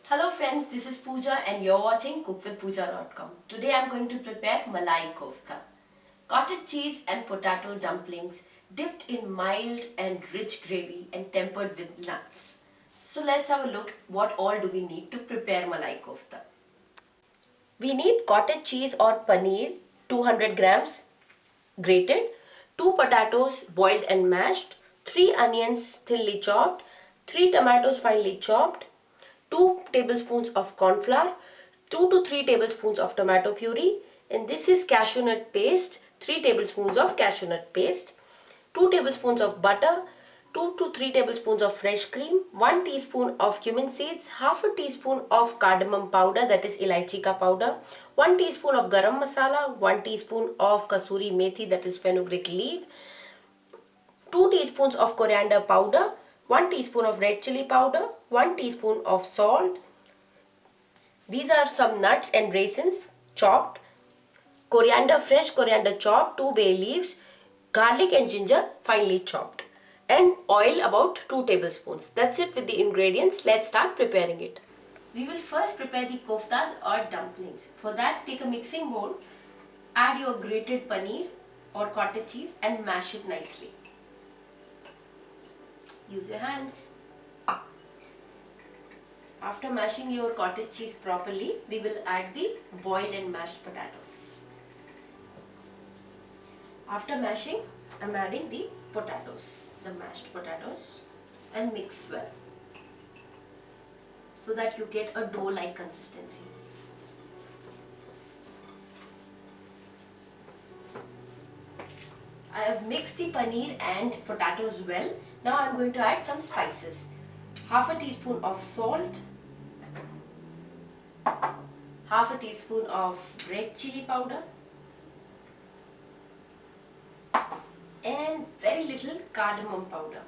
Hello friends, this is Pooja and you're watching cookwithpooja.com. Today I'm going to prepare Malai Kofta. Cottage cheese and potato dumplings dipped in mild and rich gravy and tempered with nuts. So let's have a look what all do we need to prepare Malai Kofta. We need cottage cheese or paneer 200 grams grated, 2 potatoes boiled and mashed, 3 onions thinly chopped, 3 tomatoes finely chopped, 2 tablespoons of corn flour, 2 to 3 tablespoons of tomato puree, and this is cashew nut paste, 3 tablespoons of cashew nut paste, 2 tablespoons of butter, 2 to 3 tablespoons of fresh cream, 1 teaspoon of cumin seeds, half a teaspoon of cardamom powder, that is elaichi ka powder, 1 teaspoon of garam masala, 1 teaspoon of kasuri methi, that is fenugreek leaf, 2 teaspoons of coriander powder, 1 teaspoon of red chili powder, 1 teaspoon of salt. These are some nuts and raisins chopped, coriander, fresh coriander chopped, 2 bay leaves, garlic and ginger finely chopped, and oil about 2 tablespoons. That's it with the ingredients. Let's start preparing it. We will first prepare the koftas or dumplings. For that, take a mixing bowl, add your grated paneer or cottage cheese and mash it nicely. Use your hands. After mashing your cottage cheese properly, we will add the boiled and mashed potatoes. After mashing, I am adding the potatoes, the mashed potatoes, and mix well so that you get a dough-like consistency. I have mixed the paneer and potatoes well. Now I am going to add some spices. Half a teaspoon of salt, half a teaspoon of red chili powder, and very little cardamom powder,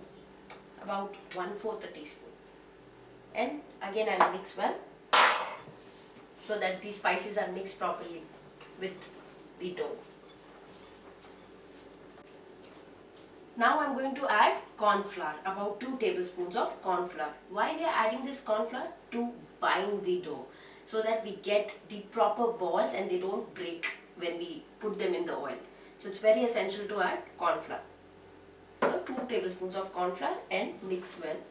about 1/4 a teaspoon. And again I will mix well so that the spices are mixed properly with the dough. Now I am going to add corn flour, about 2 tablespoons of corn flour. Why we are adding this corn flour? To bind the dough so that we get the proper balls and they don't break when we put them in the oil. So it's very essential to add corn flour. So 2 tablespoons of corn flour and mix well.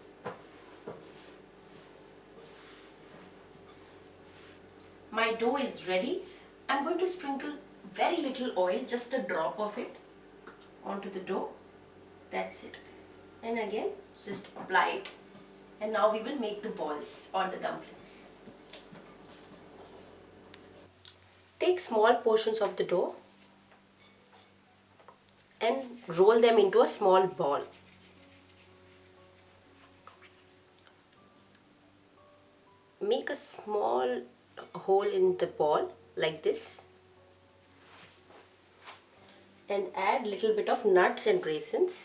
My dough is ready. I'm going to sprinkle very little oil, just a drop of it onto the dough. That's it. And again just apply it. And now we will make the balls or the dumplings. Take small portions of the dough and roll them into a small ball. Make a small hole in the ball like this and add little bit of nuts and raisins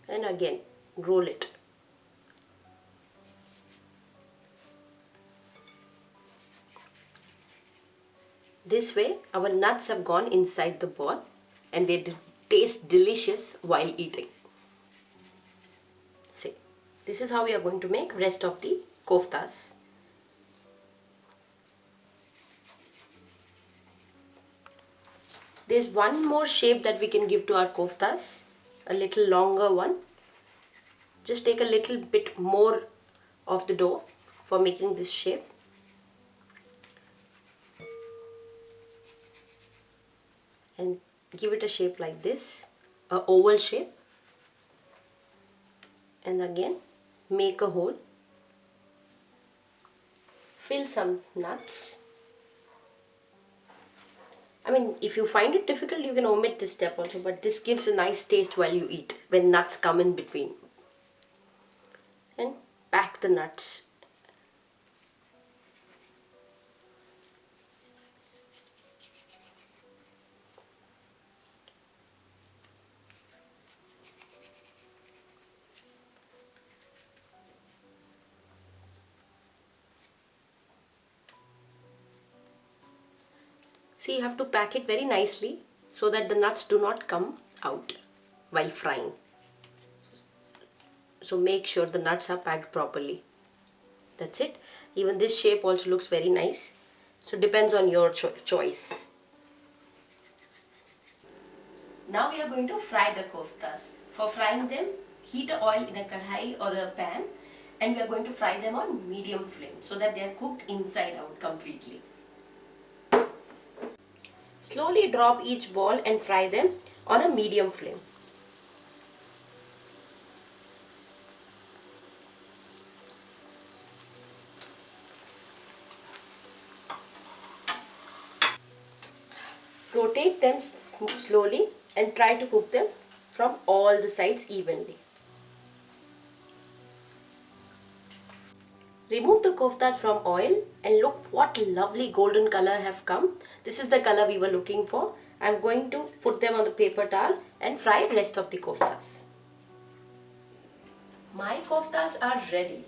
and again roll it. This way our nuts have gone inside the ball and they taste delicious while eating. See, this is how we are going to make rest of the koftas. There's one more shape that we can give to our koftas, a little longer one. Just take a little bit more of the dough for making this shape. And give it a shape like this, a oval shape. And again make a hole. Fill some nuts. I mean, if you find it difficult, you can omit this step also, but this gives a nice taste while you eat when nuts come in between. And pack the nuts. See, you have to pack it very nicely so that the nuts do not come out while frying. So make sure the nuts are packed properly. That's it. Even this shape also looks very nice. So depends on your choice. Now we are going to fry the koftas. For frying them, heat the oil in a kadhai or a pan, and we are going to fry them on medium flame so that they are cooked inside out completely. Slowly drop each ball and fry them on a medium flame. Rotate them slowly and try to cook them from all the sides evenly. Remove the koftas from oil and look what lovely golden color have come. This is the color we were looking for. I am going to put them on the paper towel and fry rest of the koftas. My koftas are ready.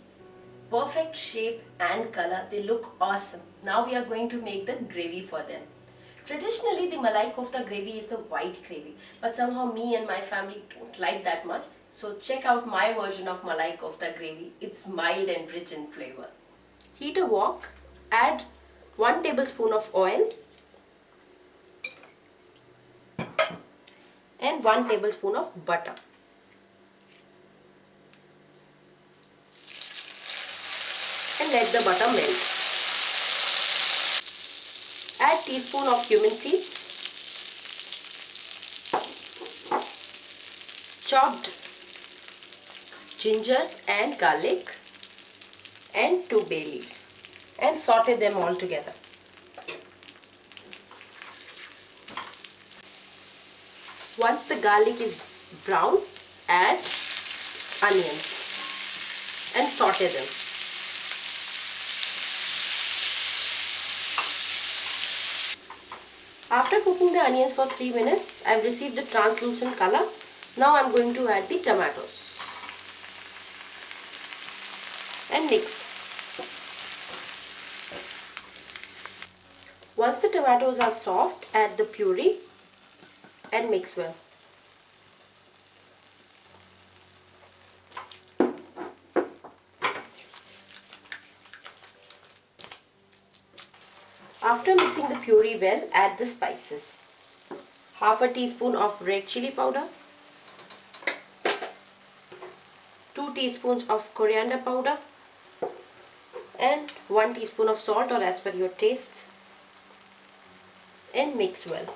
Perfect shape and color. They look awesome. Now we are going to make the gravy for them. Traditionally, the Malai Kofta gravy is the white gravy, but somehow me and my family don't like that much. So check out my version of Malai Kofta gravy. It's mild and rich in flavor. Heat a wok, add 1 tablespoon of oil and 1 tablespoon of butter. And let the butter melt. Add teaspoon of cumin seeds, chopped ginger and garlic, and 2 bay leaves, and saute them all together. Once the garlic is brown, add onions and saute them. After cooking the onions for 3 minutes, I have received the translucent color. Now I am going to add the tomatoes and mix. Once the tomatoes are soft, add the puree and mix well. After mixing the puree well, add the spices. Half a teaspoon of red chili powder, 2 teaspoons of coriander powder, and 1 teaspoon of salt or as per your taste, and mix well.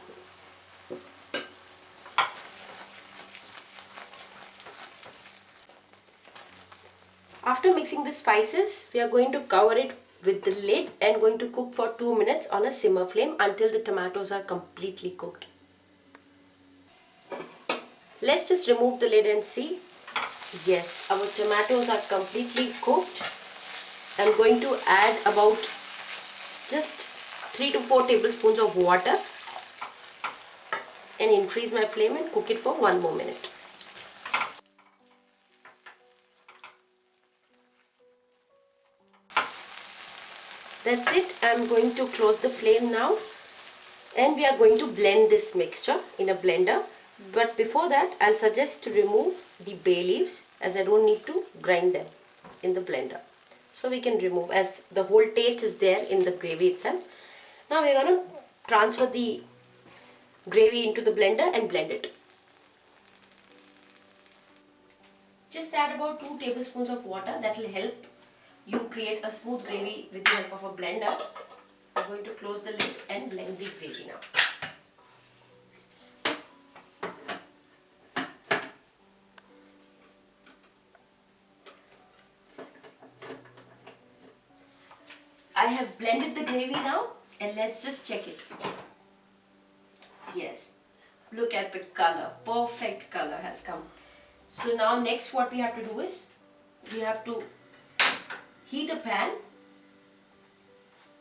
After mixing the spices, we are going to cover it with the lid and going to cook for 2 minutes on a simmer flame until the tomatoes are completely cooked. Let's just remove the lid and see. Yes, our tomatoes are completely cooked. I'm going to add about just 3 to 4 tablespoons of water and increase my flame and cook it for 1 more minute. That's it. I'm going to close the flame now and we are going to blend this mixture in a blender. But before that, I'll suggest to remove the bay leaves as I don't need to grind them in the blender. So we can remove as the whole taste is there in the gravy itself. Now we're going to transfer the gravy into the blender and blend it. Just add about 2 tablespoons of water. That will help you create a smooth gravy with the help of a blender. I'm going to close the lid and blend the gravy now. I have blended the gravy now and let's just check it. Yes, look at the color, perfect color has come. So now next what we have to do is, we have to heat a pan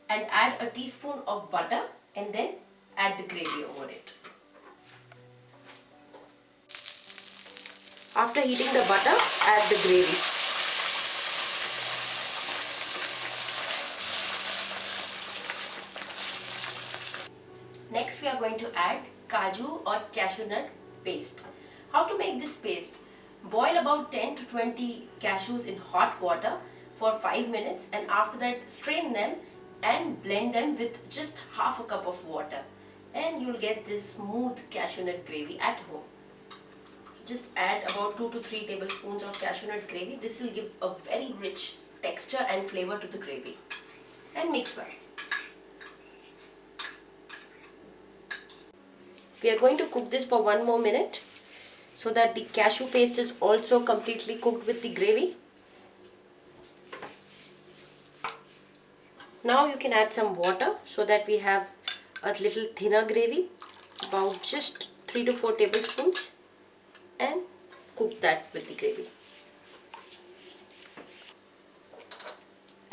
and add a teaspoon of butter and then add the gravy over it. After heating the butter, add the gravy. Next we are going to add kaju or cashew nut paste. How to make this paste? Boil about 10 to 20 cashews in hot water for 5 minutes, and after that strain them and blend them with just half a cup of water, and you'll get this smooth cashew nut gravy at home. Just add about 2 to 3 tablespoons of cashew nut gravy. This will give a very rich texture and flavor to the gravy, and mix well. We are going to cook this for 1 more minute so that the cashew paste is also completely cooked with the gravy. Now you can add some water so that we have a little thinner gravy, about just 3 to 4 tablespoons, and cook that with the gravy.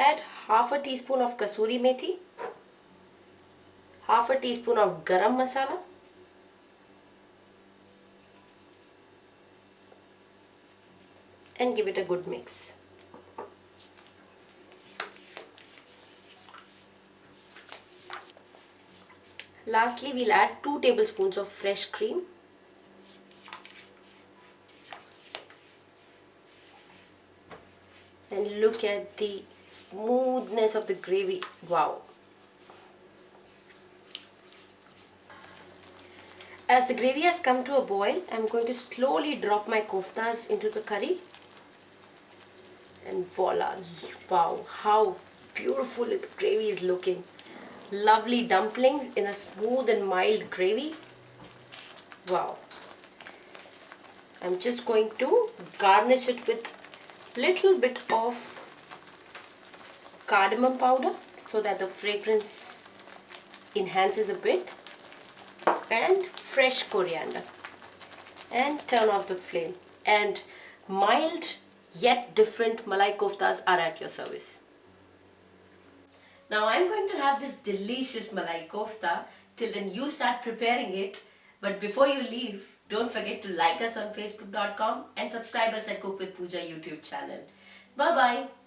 Add half a teaspoon of kasuri methi, half a teaspoon of garam masala, and give it a good mix. Lastly, we'll add 2 tablespoons of fresh cream. And look at the smoothness of the gravy. Wow! As the gravy has come to a boil, I'm going to slowly drop my koftas into the curry. And voila! Wow! How beautiful the gravy is looking. Lovely dumplings in a smooth and mild gravy. Wow! I'm just going to garnish it with little bit of cardamom powder so that the fragrance enhances a bit, and fresh coriander, and turn off the flame, and mild yet different malai koftas are at your service. Now I'm going to have this delicious malai kofta. Till then you start preparing it. But before you leave, don't forget to like us on facebook.com and subscribe us at Cook with Pooja YouTube channel. Bye bye.